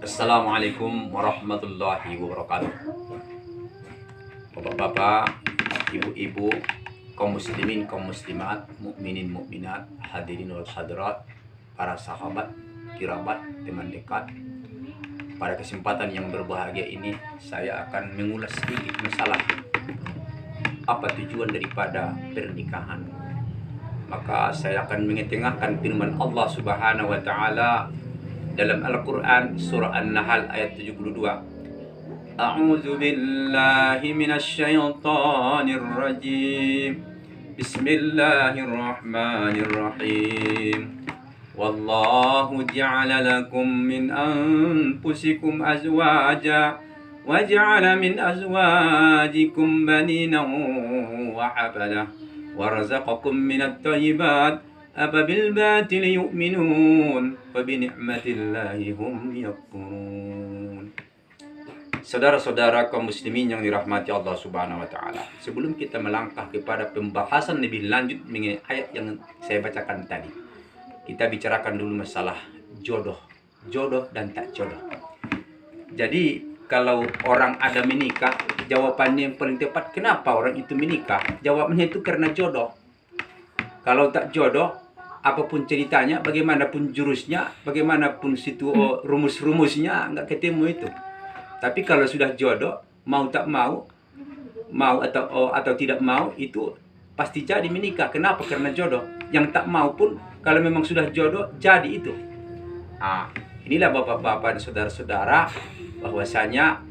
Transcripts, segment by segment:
Assalamualaikum warahmatullahi wabarakatuh. Bapak-bapak, ibu-ibu, kaum muslimin, kaum muslimat, mukminin, mukminat, hadirin wal hadirat, para sahabat, kirabat, teman dekat. Pada kesempatan yang berbahagia ini, saya akan mengulas sedikit masalah apa tujuan daripada pernikahan. Maka saya akan mengetengahkan firman Allah Subhanahu wa taala dalam Al-Quran surah An-Nahl ayat 72. A'udzu billahi minasy syaithanir rajim. Bismillahirrahmanirrahim. Wallahu ja'ala lakum min anfusikum azwaja wa ja'ala min azwajikum banina wa hafada warzaqakum minat thayyibat afabil-batil yu'minun wa bi ni'matillahi hum yakfurun. Saudara-saudara kaum muslimin yang dirahmati Allah Subhanahu wa taala, sebelum kita melangkah kepada pembahasan lebih lanjut mengenai ayat yang saya bacakan tadi, kita bicarakan dulu masalah jodoh dan tak jodoh. Jadi kalau orang ada menikah, jawabannya yang paling tepat, kenapa orang itu menikah? Jawabannya itu karena jodoh. Kalau tak jodoh, apapun ceritanya, bagaimanapun jurusnya, bagaimanapun rumus-rumusnya, nggak ketemu itu. Tapi kalau sudah jodoh, mau tak mau atau tidak mau, itu pasti jadi menikah. Kenapa? Karena jodoh. Yang tak mau pun, kalau memang sudah jodoh, jadi itu. Inilah bapak-bapak dan saudara-saudara, bahwasanya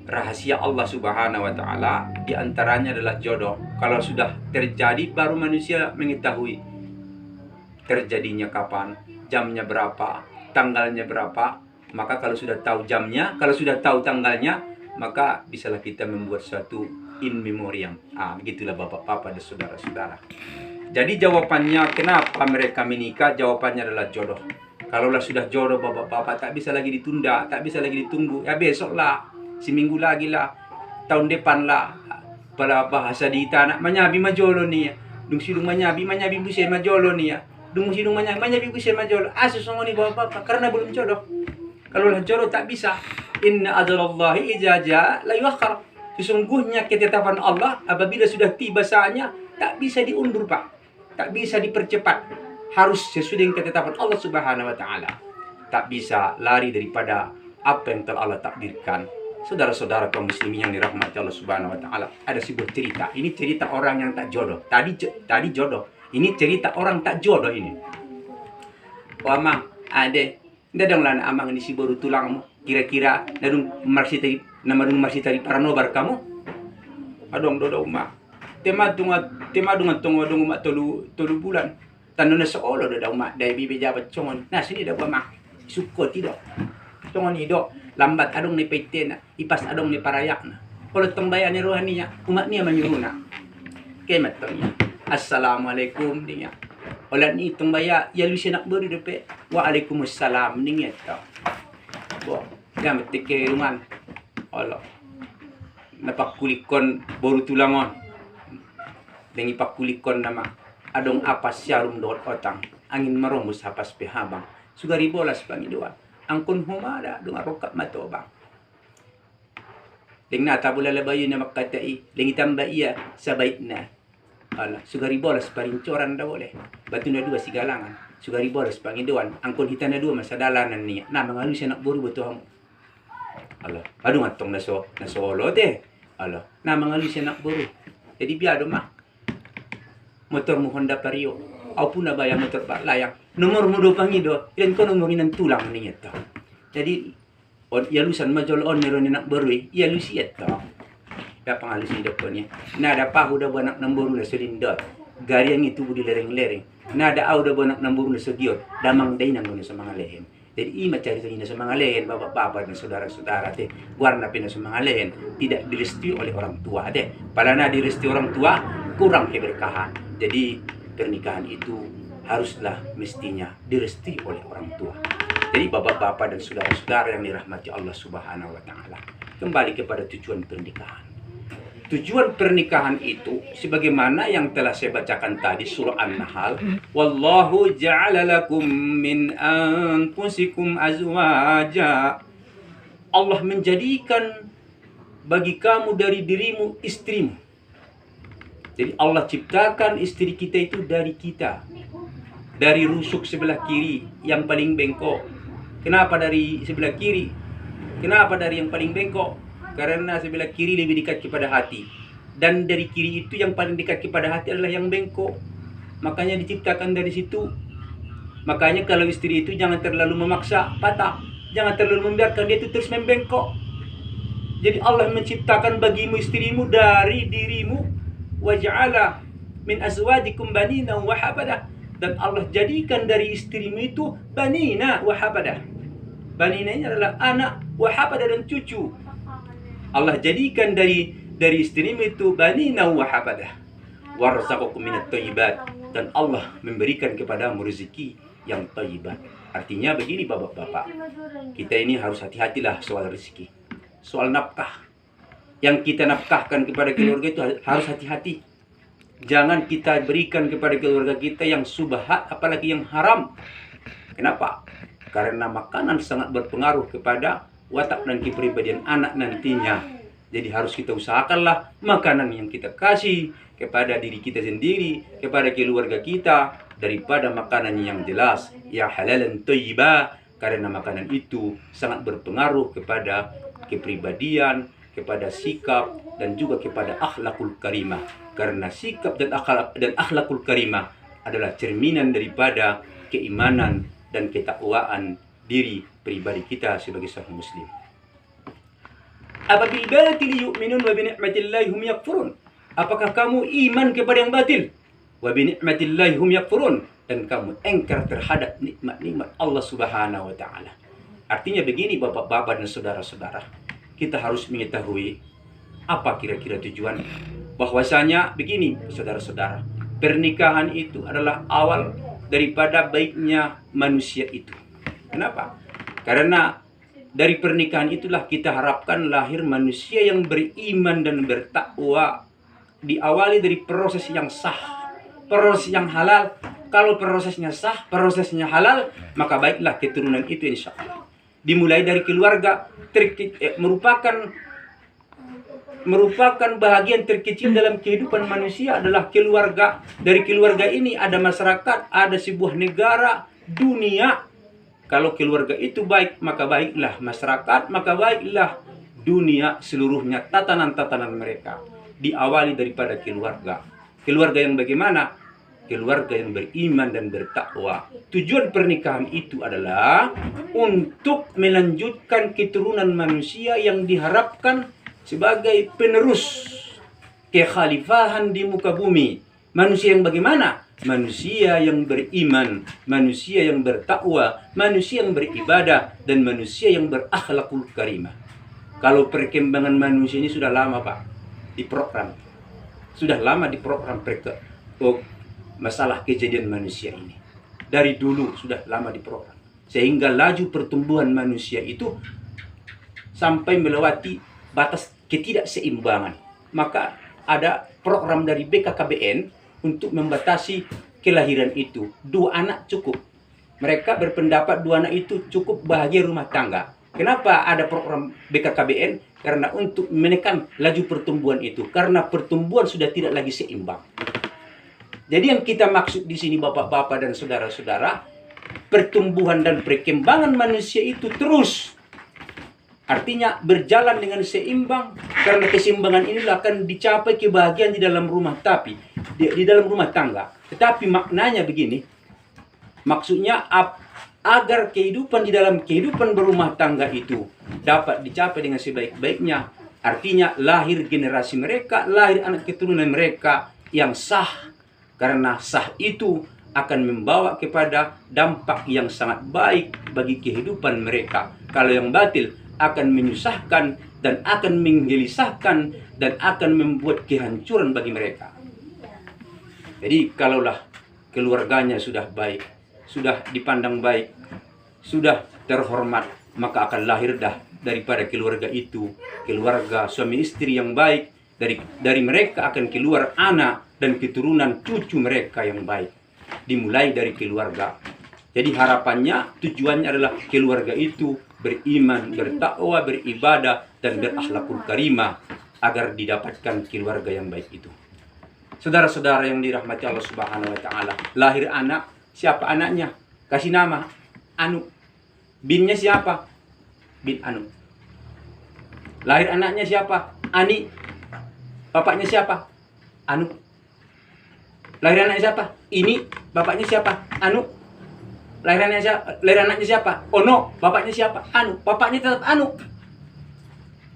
rahasia Allah Subhanahu wa taala diantaranya adalah jodoh. Kalau sudah terjadi, baru manusia mengetahui terjadinya kapan, jamnya berapa, tanggalnya berapa. Maka kalau sudah tahu jamnya, kalau sudah tahu tanggalnya, maka bisalah kita membuat suatu in memoriam. Begitulah bapak-bapak dan saudara-saudara. Jadi jawabannya kenapa mereka menikah, jawabannya adalah jodoh. Kalaulah sudah jodoh bapak-bapak, tak bisa lagi ditunda, tak bisa lagi ditunggu. Ya besok lah, seminggu lagi lah, tahun depan lah. Pada bahasa di tanah, manyabi majolo nih ya. Dung sidung manyabi busi majolo nih ya. Dung sidung manyabi busi majolo. Asus ngoni bapak-bapak, karena belum jodoh. Kalaulah jodoh tak bisa. Inna ajalallahi idza jaa la yuakhkhar. Sesungguhnya ketetapan Allah apabila sudah tiba saatnya, tak bisa diundur, Pak. Tak bisa dipercepat. Harus sesuai dengan ketetapan Allah Subhanahu wa taala. Tak bisa lari daripada apa yang telah Allah takdirkan. Saudara-saudara kaum muslimin yang dirahmati Allah Subhanahu wa taala, ada sebuah cerita. Ini cerita orang yang tak jodoh. Tadi jodoh. Ini cerita orang tak jodoh ini. Amang, ade, dadang lan amang ini si baru tulangmu. Kira-kira nadung marsi tadi paranobar kamu? Adong dodo ma. Tema dunga tongo dong ma tolu bulan. Tanuna sa olo daw ma dai bibi jabat chongon. Na sini daw ma. Suko tido. Chongon ido. Lambat adong ni paitena, ipas adong ni parayak na. Kalau tembaya ni rohani niya, umat niya manyuruna. Kemat to niya. Assalamualaikum niya. Olat ni tembaya, ya lu sinak beri depe. Waalaikumsalam niya to. Bo, gamat tike ruman. Allah. Napakulikon boru tulangon. Dengi pakulikon nama. Adong apa syarum dot otang. Angin maromus hapas pehabang. Sugari bolas pangiduan. Angkun humada dengan rokap mato bang. Lingna tabula labayu na makatai. Lingitam ba iya sa bait na. Ala, sugari bolas parincoran da boleh. Batu na dua sigalangan. Sugari bolas pangiduan. Angkun hita na dua masadalanan niya. Na mangalu siya nakburu beto hamu. Ala, adu ngatong na solo de. Ala, na mangalu siya nakburu. Jadi biado mah. Motor mo Honda Vario. Au pun na bayang motor layang. Nomor mo do pangido, ilan ko nomor ng tulang niya to. Jadi, yalusan majol on meron ni nak berui, yalusi ito. Ya pangalus ni doktor niya. Nada pa ho da banak ng buru na sulindot. Gari ang itu budi lereng-lereng. Nada au da banak ng buru na sudiot. Damang day nang sa mga lehen. Jadi ima cari na sa mga lehen, bapak-bapak dan saudara-saudara te. Warna pina sa mga lehen, tidak direstui oleh orang tua te. Pala na direstui orang tua, kurang keberkahan. Jadi pernikahan itu haruslah mestinya direstui oleh orang tua. Jadi bapak-bapak dan saudara-saudara yang dirahmati Allah Subhanahu wa taala, kembali kepada tujuan pernikahan. Tujuan pernikahan itu sebagaimana yang telah saya bacakan tadi surah An-Nahl, wallahu ja'ala lakum min anfusikum azwaja Allah menjadikan bagi kamu dari dirimu istrimu. Jadi Allah ciptakan istri kita itu dari kita. Dari rusuk sebelah kiri yang paling bengkok. Kenapa dari sebelah kiri? Kenapa dari yang paling bengkok? Karena sebelah kiri lebih dekat kepada hati. Dan dari kiri itu yang paling dekat kepada hati adalah yang bengkok. Makanya diciptakan dari situ. Makanya kalau istri itu jangan terlalu memaksa patah. Jangan terlalu membiarkan dia itu terus membengkok. Jadi Allah menciptakan bagimu istrimu dari dirimu. Waj'ala min azwajikum banina wa hafadah. Dan Allah jadikan dari istrimu itu banina wa hafadah. Banina ini adalah anak, wa hafadah dan cucu. Allah jadikan dari istrimu itu banina wa hafadah. Warzaqakum minat thayyibat. Dan Allah memberikan kepadamu rezeki yang thayyibat. Artinya begini bapak-bapak, kita ini harus hati-hatilah soal rezeki, soal nafkah. Yang kita nafkahkan kepada keluarga itu harus hati-hati. Jangan kita berikan kepada keluarga kita yang subhat, apalagi yang haram. Kenapa? Karena makanan sangat berpengaruh kepada watak dan kepribadian anak nantinya. Jadi harus kita usahakanlah makanan yang kita kasih kepada diri kita sendiri, kepada keluarga kita, daripada makanan yang jelas, ya halalan thayyibah, karena makanan itu sangat berpengaruh kepada kepribadian, kepada sikap, dan juga kepada akhlakul karimah. Karena sikap dan akhlakul karimah adalah cerminan daripada keimanan dan ketakwaan diri pribadi kita sebagai seorang muslim. Ababil batil yu'minun wa bi ni'matillahi hum yakfurun. Apakah kamu iman kepada yang batil? Wa bi ni'matillahi hum yakfurun, dan kamu engkar terhadap nikmat-nikmat Allah Subhanahu wa taala. Artinya begini bapak-bapak dan saudara-saudara, kita harus mengetahui apa kira-kira tujuan. Bahwasanya begini saudara-saudara, pernikahan itu adalah awal daripada baiknya manusia itu. Kenapa? Karena dari pernikahan itulah kita harapkan lahir manusia yang beriman dan bertakwa, diawali dari proses yang sah, proses yang halal. Kalau prosesnya sah, prosesnya halal, maka baiklah keturunan itu insya Allah. Dimulai dari keluarga, merupakan bahagian terkecil dalam kehidupan manusia adalah keluarga. Dari keluarga ini ada masyarakat, ada sebuah negara, dunia. Kalau keluarga itu baik, maka baiklah masyarakat, maka baiklah dunia seluruhnya, tatanan-tatanan mereka. Diawali daripada keluarga. Keluarga yang bagaimana? Keluarga yang beriman dan bertakwa. Tujuan pernikahan itu adalah untuk melanjutkan keturunan manusia yang diharapkan sebagai penerus kekhalifahan di muka bumi. Manusia yang bagaimana? Manusia yang beriman, manusia yang bertakwa, manusia yang beribadah, dan manusia yang berakhlakul karimah. Kalau perkembangan manusia ini sudah lama Pak, diprogram. Sudah lama diprogram masalah kejadian manusia ini. Dari dulu sudah lama diprogram. Sehingga laju pertumbuhan manusia itu sampai melewati batas ketidakseimbangan. Maka ada program dari BKKBN untuk membatasi kelahiran itu. 2 anak cukup. Mereka berpendapat 2 anak itu cukup bahagia rumah tangga. Kenapa ada program BKKBN? Karena untuk menekan laju pertumbuhan itu. Karena pertumbuhan sudah tidak lagi seimbang. Jadi yang kita maksud di sini bapak-bapak dan saudara-saudara, pertumbuhan dan perkembangan manusia itu terus. Artinya berjalan dengan seimbang, karena keseimbangan inilah akan dicapai kebahagiaan di dalam rumah di dalam rumah tangga. Tetapi maknanya begini, maksudnya agar kehidupan di dalam kehidupan berumah tangga itu dapat dicapai dengan sebaik-baiknya, artinya lahir generasi mereka, lahir anak keturunan mereka yang sah. Karena sah itu akan membawa kepada dampak yang sangat baik bagi kehidupan mereka. Kalau yang batil akan menyusahkan dan akan menggelisahkan dan akan membuat kehancuran bagi mereka. Jadi kalaulah keluarganya sudah baik, sudah dipandang baik, sudah terhormat, maka akan lahir daripada keluarga itu, keluarga suami istri yang baik. Dari mereka akan keluar anak dan keturunan cucu mereka yang baik. Dimulai dari keluarga. Jadi harapannya, tujuannya adalah keluarga itu beriman, bertakwa, beribadah, dan berakhlakul karimah agar didapatkan keluarga yang baik itu. Saudara-saudara yang dirahmati Allah Subhanahu wa taala, lahir anak, siapa anaknya? Kasih nama Anu. Binnya siapa? Bin Anu. Lahir anaknya siapa? Ani. Bapaknya siapa? Anu. Lahir anaknya siapa? Ini. Bapaknya siapa? Anu. Lahir anaknya siapa? Ono. Bapaknya siapa? Anu. Bapaknya tetap Anu.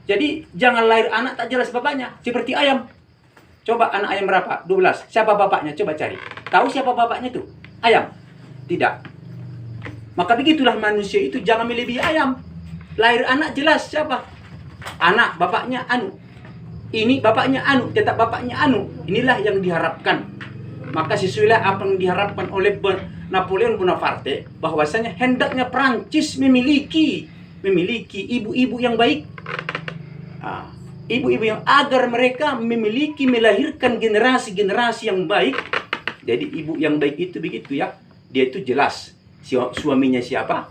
Jadi jangan lahir anak tak jelas bapaknya, seperti ayam. Coba anak ayam berapa? 12. Siapa bapaknya? Coba cari. Tahu siapa bapaknya tuh? Ayam? Tidak. Maka begitulah manusia itu, jangan melebihi ayam. Lahir anak jelas siapa? Anak, bapaknya Anu. Ini bapaknya Anu, tetap bapaknya Anu. Inilah yang diharapkan. Maka sesuailah apa yang diharapkan oleh Napoleon Bonaparte, bahwasanya hendaknya Prancis memiliki ibu-ibu yang baik. Ibu-ibu yang agar mereka melahirkan generasi-generasi yang baik. Jadi ibu yang baik itu begitu ya. Dia itu jelas suaminya siapa.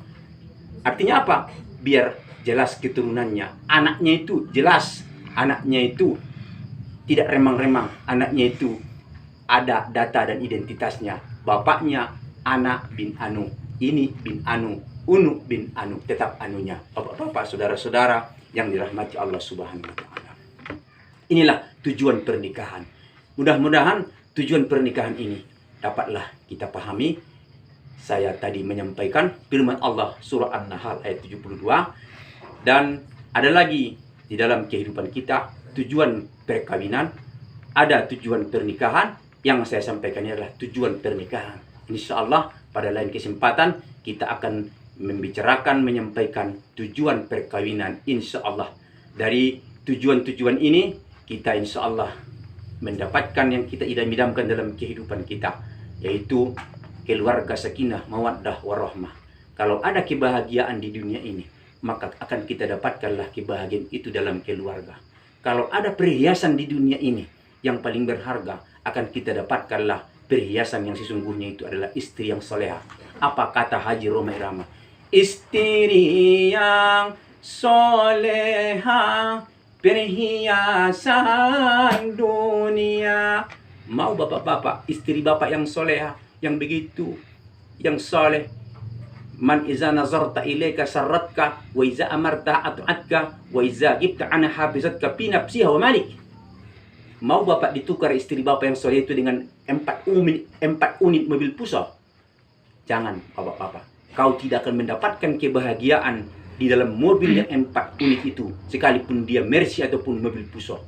Artinya apa? Biar jelas keturunannya. Anaknya itu jelas. Anaknya itu tidak remang-remang. Anaknya itu ada data dan identitasnya. Bapaknya Anak bin Anu. Ini bin Anu. Unu bin Anu. Tetap anunya. Bapak-bapak, saudara-saudara yang dirahmati Allah Subhanahu wa taala. Inilah tujuan pernikahan. Mudah-mudahan tujuan pernikahan ini dapatlah kita pahami. Saya tadi menyampaikan firman Allah surah An-Nahl ayat 72. Dan ada lagi di dalam kehidupan kita tujuan perkawinan, ada tujuan pernikahan. Yang saya sampaikan ini adalah tujuan pernikahan. Insyaallah pada lain kesempatan kita akan membicarakan, menyampaikan tujuan perkawinan. Insyaallah dari tujuan-tujuan ini kita insyaallah mendapatkan yang kita idam-idamkan dalam kehidupan kita, yaitu keluarga sakinah, mawaddah, warahmah. Kalau ada kebahagiaan di dunia ini, maka akan kita dapatkanlah kebahagiaan itu dalam keluarga. Kalau ada perhiasan di dunia ini yang paling berharga, akan kita dapatkanlah perhiasan yang sesungguhnya itu adalah istri yang soleha. Apa kata Haji Roma Irama? Istri yang soleha, perhiasan dunia. Mau bapak-bapak istri bapak yang soleha, yang begitu, yang soleh. Man iza nazarta ilaika sarratka, wa iza amarta atu'atka, wa iza gibta anha hafizatka fi nafsiha wa malik. Mau bapak ditukar istri bapak yang soleh itu dengan 4 unit mobil pusat? Jangan bapak-bapak. Kau tidak akan mendapatkan kebahagiaan di dalam mobil yang 4 unit itu, sekalipun dia Mercy ataupun mobil pusat.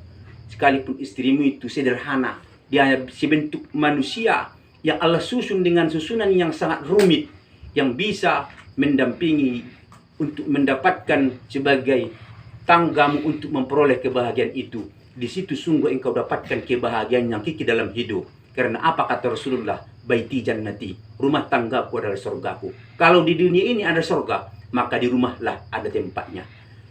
Sekalipun istrimu itu sederhana, dia hanya sebentuk manusia yang Allah susun dengan susunan yang sangat rumit, yang bisa mendampingi untuk mendapatkan sebagai tanggamu untuk memperoleh kebahagiaan itu. Di situ sungguh engkau dapatkan kebahagiaan yang kiki dalam hidup. Karena apa kata Rasulullah? Baiti jannati, rumah tanggaku adalah surgaku. Kalau di dunia ini ada surga, maka di rumahlah ada tempatnya.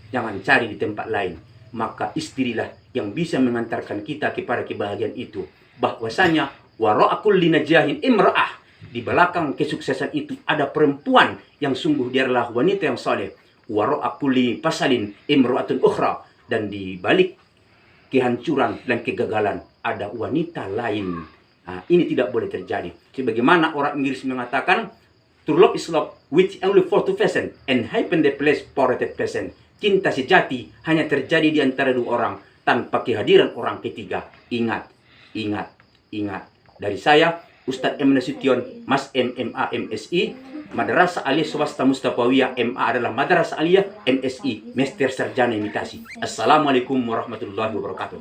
Jangan cari di tempat lain. Maka istrilah yang bisa mengantarkan kita kepada kebahagiaan itu. Bahwasanya wara'a kulli najahin imra'ah. Di belakang kesuksesan itu ada perempuan yang sungguh dia adalah wanita yang saleh. Wara'a kulli fasalin imra'atun ukhra. Dan di balik kehancuran dan kegagalan ada wanita lain. Nah, ini tidak boleh terjadi. Sebagaimana orang Inggris mengatakan, true love is love which only for two person and happen the place for a third person. Cinta sejati hanya terjadi di antara dua orang tanpa kehadiran orang ketiga. Ingat, ingat, ingat. Dari saya, Ustadz M. Nasution, Mas MMA MSI, Madrasah Aliyah Swasta Mustafawiyah, MA adalah Madrasah Aliyah, MSI, Master Sarjana Imitasi. Assalamualaikum warahmatullahi wabarakatuh.